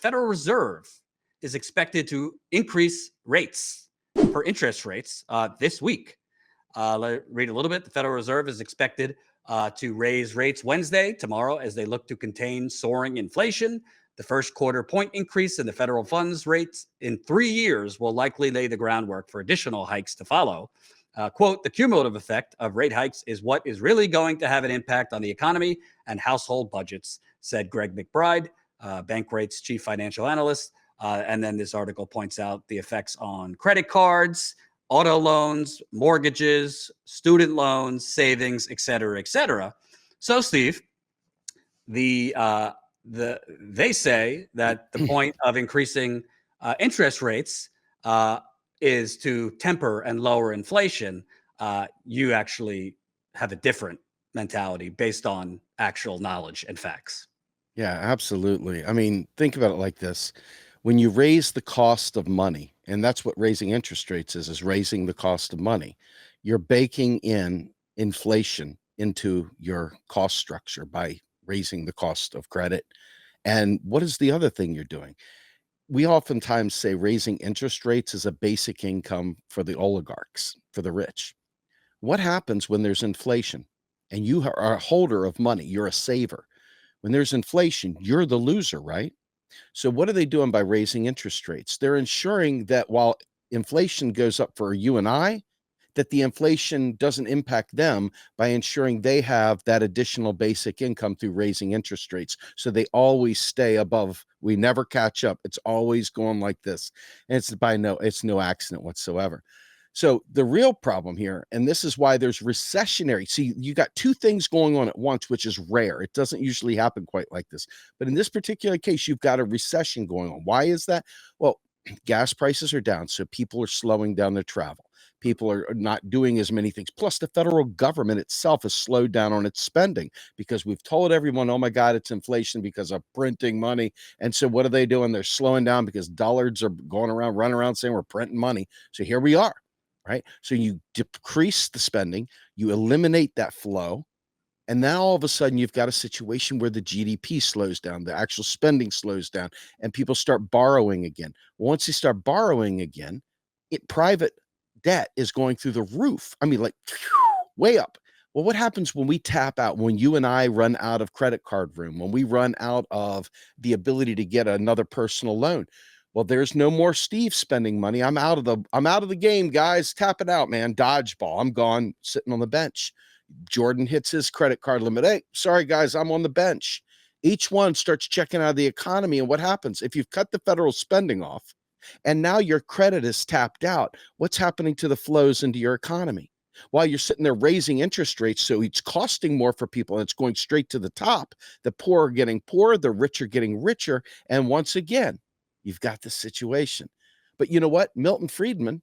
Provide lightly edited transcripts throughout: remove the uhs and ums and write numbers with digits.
Federal Reserve is expected to increase rates for interest rates this week. Read a little bit. The Federal Reserve is expected to raise rates Wednesday, tomorrow, as they look to contain soaring inflation. The first quarter point increase in the federal funds rates in 3 years will likely lay the groundwork for additional hikes to follow. Quote, the cumulative effect of rate hikes is what is really going to have an impact on the economy and household budgets, said Greg McBride, Bankrate's chief financial analyst. And then this article points out the effects on credit cards, auto loans, mortgages, student loans, savings, et cetera, et cetera. So, Steve, they say that the point of increasing interest rates is to temper and lower inflation. You actually have a different mentality based on actual knowledge and facts. Yeah, absolutely. I mean, think about it like this. When you raise the cost of money, and that's what raising interest rates is raising the cost of money, you're baking in inflation into your cost structure by raising the cost of credit. And what is the other thing you're doing? We oftentimes say raising interest rates is a basic income for the oligarchs, for the rich. What happens when there's inflation and you are a holder of money? You're a saver. When there's inflation, you're the loser, right? So what are they doing by raising interest rates? They're ensuring that while inflation goes up for you and I, that the inflation doesn't impact them by ensuring they have that additional basic income through raising interest rates. So they always stay above. We never catch up. It's always going like this. And it's no accident whatsoever. So the real problem here, and this is why there's recessionary. See, you got two things going on at once, which is rare. It doesn't usually happen quite like this. But in this particular case, you've got a recession going on. Why is that? Well, gas prices are down, so people are slowing down their travel. People are not doing as many things. Plus, the federal government itself has slowed down on its spending because we've told everyone, oh my God, it's inflation because of printing money. And so what are they doing? They're slowing down because dullards are going around, running around saying we're printing money. So here we are. Right? So you decrease the spending, you eliminate that flow, and now all of a sudden you've got a situation where the GDP slows down, the actual spending slows down, and people start borrowing again. Once they start borrowing again, private debt is going through the roof. I mean, like way up. Well, what happens when we tap out, when you and I run out of credit card room, when we run out of the ability to get another personal loan? Well, there's no more Steve spending money. I'm out of the game, guys. Tap it out, man. Dodgeball. I'm gone, sitting on the bench. Jordan hits his credit card limit. Hey, sorry, guys, I'm on the bench. Each one starts checking out of the economy. And what happens? If you've cut the federal spending off and now your credit is tapped out, what's happening to the flows into your economy? While you're sitting there raising interest rates, so it's costing more for people and it's going straight to the top. The poor are getting poorer, the rich are getting richer. And once again, you've got this situation. But you know what? Milton Friedman,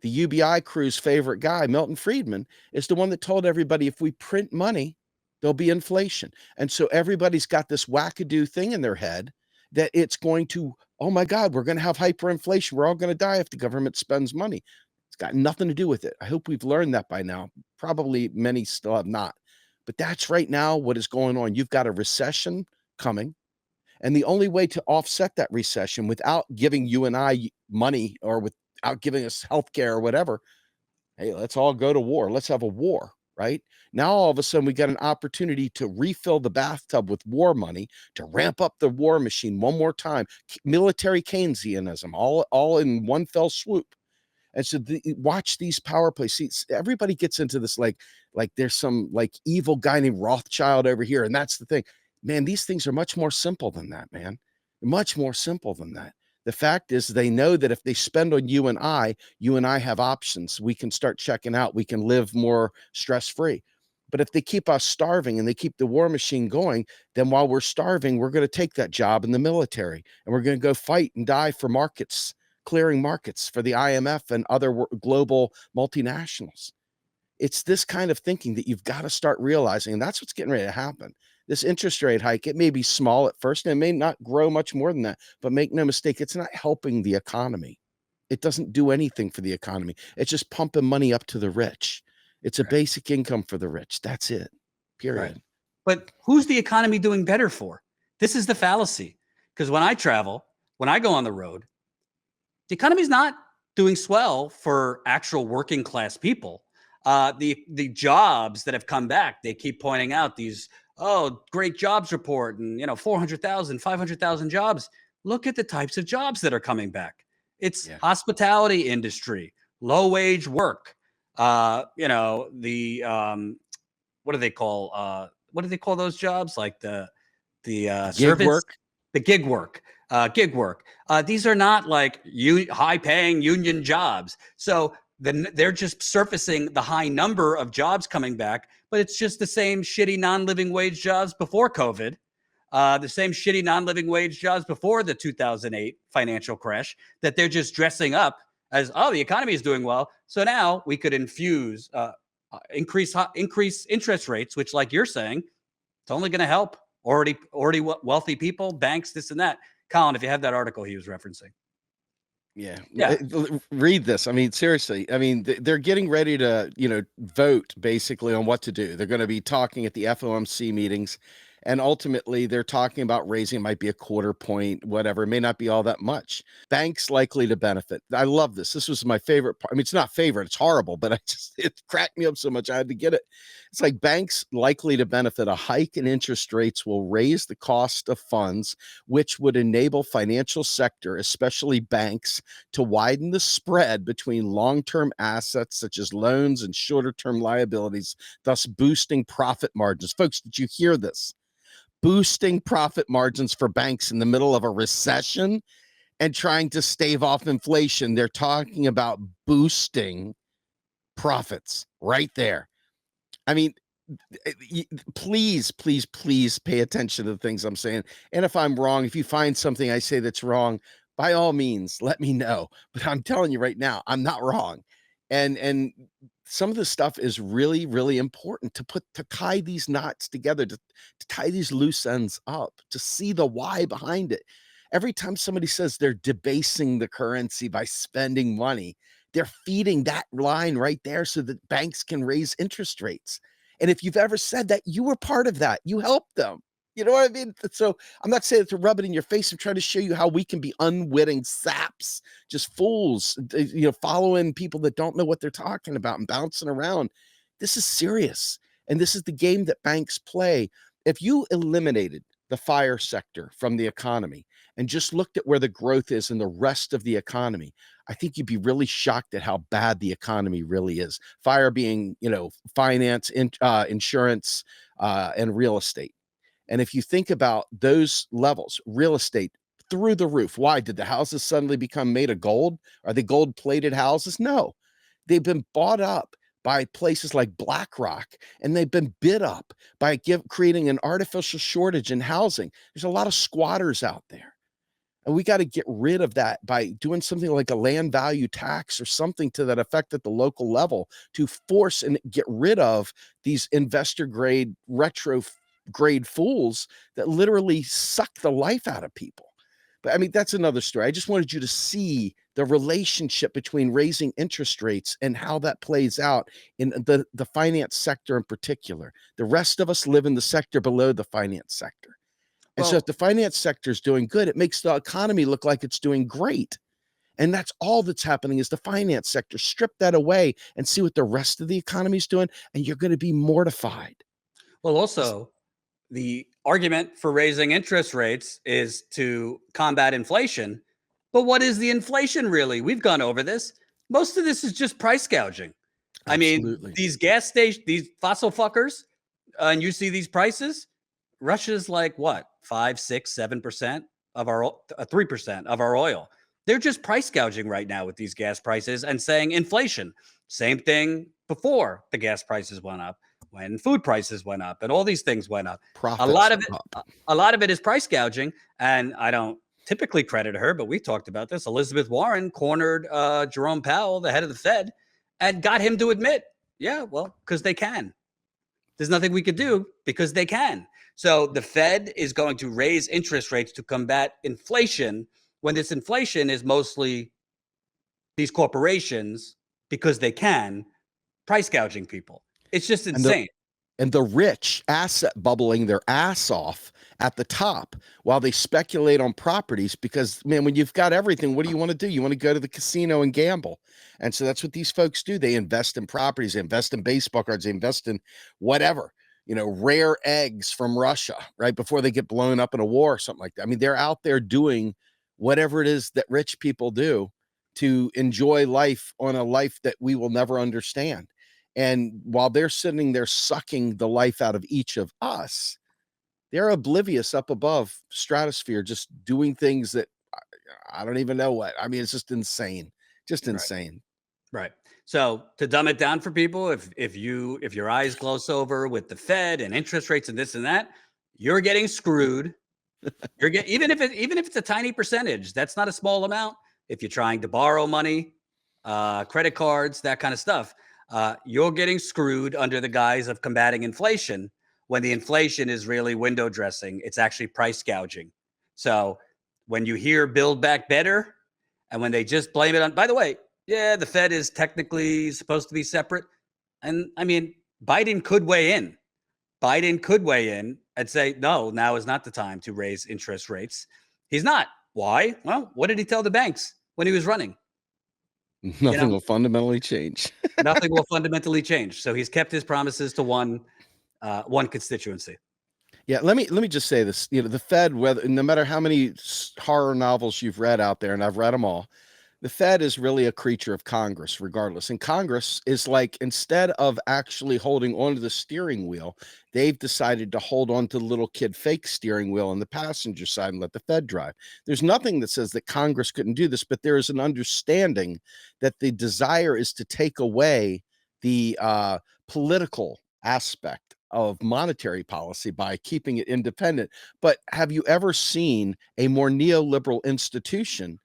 the UBI crew's favorite guy, Milton Friedman, is the one that told everybody if we print money, there'll be inflation. And so everybody's got this wackadoo thing in their head that it's going to, oh my God, we're going to have hyperinflation. We're all going to die if the government spends money. It's got nothing to do with it. I hope we've learned that by now. Probably many still have not. But that's right now what is going on. You've got a recession coming. And the only way to offset that recession without giving you and I money or without giving us healthcare or whatever, hey, let's all go to war. Let's have a war, right? Now, all of a sudden, we got an opportunity to refill the bathtub with war money, to ramp up the war machine one more time. Military Keynesianism, all in one fell swoop. And so watch these power plays. See, everybody gets into this like there's some like evil guy named Rothschild over here. And that's the thing. Man, these things are much more simple than that, man. Much more simple than that. The fact is they know that if they spend on you and I have options. We can start checking out. We can live more stress-free. But if they keep us starving and they keep the war machine going, then while we're starving, we're going to take that job in the military and we're going to go fight and die for markets, clearing markets for the IMF and other global multinationals. It's this kind of thinking that you've got to start realizing, and that's what's getting ready to happen. This interest rate hike, it may be small at first, and it may not grow much more than that, but make no mistake, it's not helping the economy. It doesn't do anything for the economy. It's just pumping money up to the rich. It's a basic income for the rich. That's it, period. Right. But who's the economy doing better for? This is the fallacy. Because when I travel, when I go on the road, the economy's not doing swell for actual working class people. The jobs that have come back, they keep pointing out these, oh, great jobs report, and 400,000, 500,000 jobs. Look at the types of jobs that are coming back. It's hospitality industry, low wage work. What do they call those jobs? Like the Gig service work. the gig work. These are not like high-paying union jobs. So then they're just surfacing the high number of jobs coming back, but it's just the same shitty non-living wage jobs before COVID, the same shitty non-living wage jobs before the 2008 financial crash that they're just dressing up as, oh, the economy is doing well. So now we could increase interest rates, which, like you're saying, it's only going to help already wealthy people, banks, this and that. Colin, if you have that article he was referencing. Yeah. Read this. I mean, seriously. I mean, they're getting ready to, vote basically on what to do. They're going to be talking at the FOMC meetings, and ultimately they're talking about raising, it might be a quarter point, whatever. It may not be all that much. Banks likely to benefit. I love this. This was my favorite part. I mean, it's not favorite, it's horrible, but it cracked me up so much I had to get it. It's like banks likely to benefit. A hike in interest rates will raise the cost of funds, which would enable financial sector, especially banks, to widen the spread between long-term assets such as loans and shorter-term liabilities, thus boosting profit margins. Folks, did you hear this? Boosting profit margins for banks in the middle of a recession and trying to stave off inflation. They're talking about boosting profits right there. I mean, please pay attention to the things I'm saying. And if I'm wrong, if you find something I say that's wrong, by all means, let me know. But I'm telling you right now, I'm not wrong. And some of this stuff is really, really important to tie these knots together, to tie these loose ends up, to see the why behind it. Every time somebody says they're debasing the currency by spending money, they're feeding that line right there so that banks can raise interest rates. And if you've ever said that, you were part of that. You helped them. You know what I mean? So I'm not saying to rub it in your face. I'm trying to show you how we can be unwitting saps, just fools, following people that don't know what they're talking about and bouncing around. This is serious. And this is the game that banks play. If you eliminated the fire sector from the economy and just looked at where the growth is in the rest of the economy, I think you'd be really shocked at how bad the economy really is. Fire being, finance, insurance, and real estate. And if you think about those levels, real estate through the roof. Why? Did the houses suddenly become made of gold? Are they gold-plated houses? No. They've been bought up by places like BlackRock, and they've been bid up by creating an artificial shortage in housing. There's a lot of squatters out there. And we got to get rid of that by doing something like a land value tax or something to that effect at the local level to force and get rid of these investor grade, retro grade fools that literally suck the life out of people. But I mean, that's another story. I just wanted you to see the relationship between raising interest rates and how that plays out in the finance sector in particular. The rest of us live in the sector below the finance sector. And so if the finance sector is doing good, it makes the economy look like it's doing great. And that's all that's happening is the finance sector. Strip that away and see what the rest of the economy is doing, and you're going to be mortified. Well, also, the argument for raising interest rates is to combat inflation. But what is the inflation really? We've gone over this. Most of this is just price gouging. Absolutely. I mean, these gas stations, these fossil fuckers, and you see these prices, Russia's like what, 5, 6, 7% of our 3% of our oil. They're just price gouging right now with these gas prices and saying inflation. Same thing before the gas prices went up, when food prices went up, and all these things went up. Profits a lot of it is price gouging, and I don't typically credit her, but we talked about this. Elizabeth Warren cornered Jerome Powell, the head of the Fed, and got him to admit, yeah, well, because they can. There's nothing we could do because they can. So the Fed is going to raise interest rates to combat inflation when this inflation is mostly these corporations, because they can, price gouging people. It's just insane. and the rich asset bubbling their ass off at the top while they speculate on properties. Because, man, when you've got everything, what do you want to do? You want to go to the casino and gamble. And so that's what these folks do. They invest in properties, they invest in baseball cards, they invest in whatever, rare eggs from Russia, right before they get blown up in a war or something like that. I mean, they're out there doing whatever it is that rich people do to enjoy life on a life that we will never understand. And while they're sitting there sucking the life out of each of us, they're oblivious up above stratosphere, just doing things that I don't even know what. I mean, it's just insane. Just insane. Right. So to dumb it down for people, if your eyes gloss over with the Fed and interest rates and this and that, you're getting screwed. Even if it's a tiny percentage, that's not a small amount. If you're trying to borrow money, credit cards, that kind of stuff, you're getting screwed under the guise of combating inflation, when the inflation is really window dressing. It's actually price gouging. So when you hear Build Back Better, and when they just blame it on, by the way, yeah, the Fed is technically supposed to be separate. And I mean, Biden could weigh in. Biden could weigh in and say, no, now is not the time to raise interest rates. He's not. Why? Well, what did he tell the banks when he was running? Nothing will fundamentally change. Nothing will fundamentally change. So he's kept his promises to one constituency. Yeah, let me just say this. The Fed, no matter how many horror novels you've read out there, and I've read them all, the Fed is really a creature of Congress, regardless. And Congress is like, instead of actually holding onto the steering wheel, they've decided to hold on to the little kid fake steering wheel on the passenger side and let the Fed drive. There's nothing that says that Congress couldn't do this, but there is an understanding that the desire is to take away the political aspect of monetary policy by keeping it independent. But have you ever seen a more neoliberal institution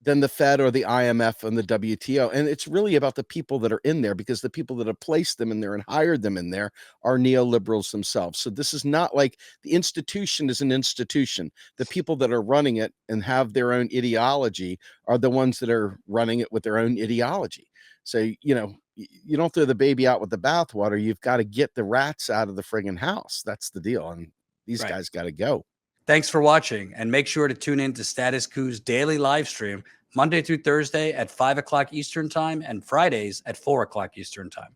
than the Fed or the IMF and the WTO? And it's really about the people that are in there, because the people that have placed them in there and hired them in there are neoliberals themselves. So this is not like the institution is an institution. The people that are running it and have their own ideology are the ones that are running it with their own ideology. So, you don't throw the baby out with the bathwater. You've got to get the rats out of the friggin' house. That's the deal. And these guys got to go. Thanks for watching, and make sure to tune in to Status Coup's daily live stream Monday through Thursday at 5 o'clock Eastern Time and Fridays at 4 o'clock Eastern Time.